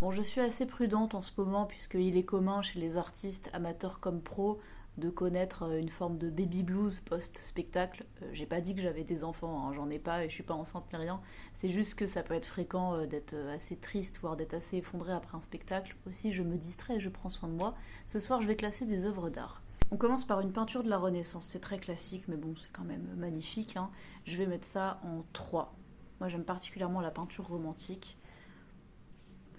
Bon, je suis assez prudente en ce moment puisqu'il est commun chez les artistes, amateurs comme pros, de connaître une forme de baby blues post-spectacle. J'ai pas dit que j'avais des enfants, hein, j'en ai pas et je suis pas enceinte ni rien. C'est juste que ça peut être fréquent d'être assez triste, voire d'être assez effondré après un spectacle. Aussi, je me distrais et je prends soin de moi. Ce soir, je vais classer des œuvres d'art. On commence par une peinture de la Renaissance. C'est très classique, mais bon, c'est quand même magnifique, hein. Je vais mettre ça en 3. Moi, j'aime particulièrement la peinture romantique.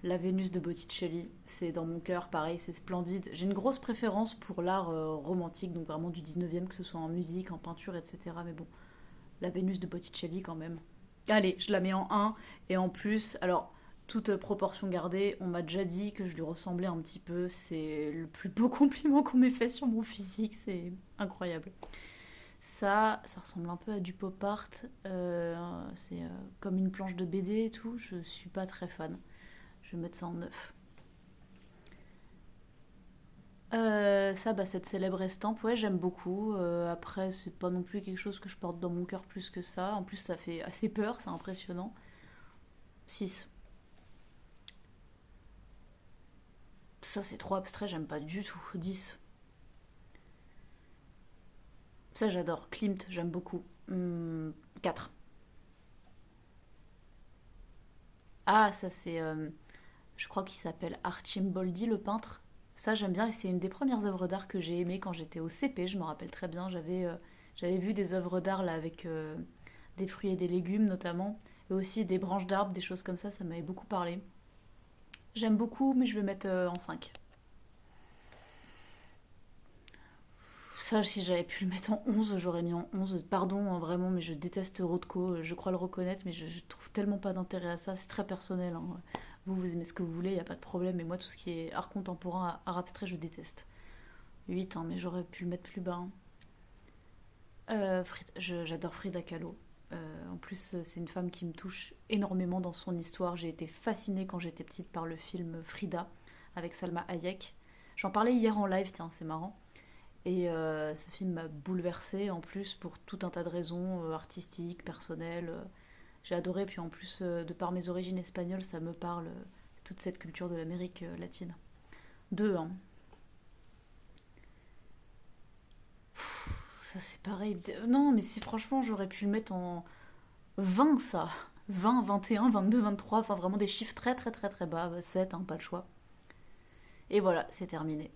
La Vénus de Botticelli, c'est dans mon cœur, pareil, c'est splendide. J'ai une grosse préférence pour l'art romantique, donc vraiment du 19e, que ce soit en musique, en peinture, etc. Mais bon, la Vénus de Botticelli quand même. Allez, je la mets en un. Et en plus, alors, toute proportion gardée, on m'a déjà dit que je lui ressemblais un petit peu. C'est le plus beau compliment qu'on m'ait fait sur mon physique, c'est incroyable. Ça ressemble un peu à du pop art. C'est comme une planche de BD et tout. Je suis pas très fan. Je vais mettre ça en 9. Ça, bah, cette célèbre estampe, ouais, j'aime beaucoup. Après, c'est pas non plus quelque chose que je porte dans mon cœur plus que ça. En plus, ça fait assez peur, c'est impressionnant. 6. Ça, c'est trop abstrait, j'aime pas du tout. 10. Ça, j'adore. Klimt, j'aime beaucoup. 4. Ah, ça, c'est. Je crois qu'il s'appelle Archimboldi, le peintre. Ça, j'aime bien et c'est une des premières œuvres d'art que j'ai aimées quand j'étais au CP. Je me rappelle très bien. J'avais vu des œuvres d'art là avec des fruits et des légumes notamment. Et aussi des branches d'arbres, des choses comme ça m'avait beaucoup parlé. J'aime beaucoup, mais je vais mettre en 5. Ça, si j'avais pu le mettre en 11, j'aurais mis en 11. Pardon, hein, vraiment, mais je déteste Rothko. Je crois le reconnaître, mais je trouve tellement pas d'intérêt à ça. C'est très personnel, hein. Vous aimez ce que vous voulez, il n'y a pas de problème. Mais moi, tout ce qui est art contemporain, art abstrait, je déteste. 8, hein, mais j'aurais pu le mettre plus bas, hein. J'adore Frida Kahlo. En plus, c'est une femme qui me touche énormément dans son histoire. J'ai été fascinée quand j'étais petite par le film Frida avec Salma Hayek. J'en parlais hier en live, tiens, c'est marrant. Et ce film m'a bouleversée en plus pour tout un tas de raisons artistiques, personnelles. J'ai adoré, puis en plus, de par mes origines espagnoles, ça me parle, toute cette culture de l'Amérique latine. 2, hein. Ça c'est pareil. Non, mais c'est franchement, j'aurais pu le mettre en 20 ça. 20, 21, 22, 23, enfin vraiment des chiffres très très très très bas. 7, hein, pas le choix. Et voilà, c'est terminé.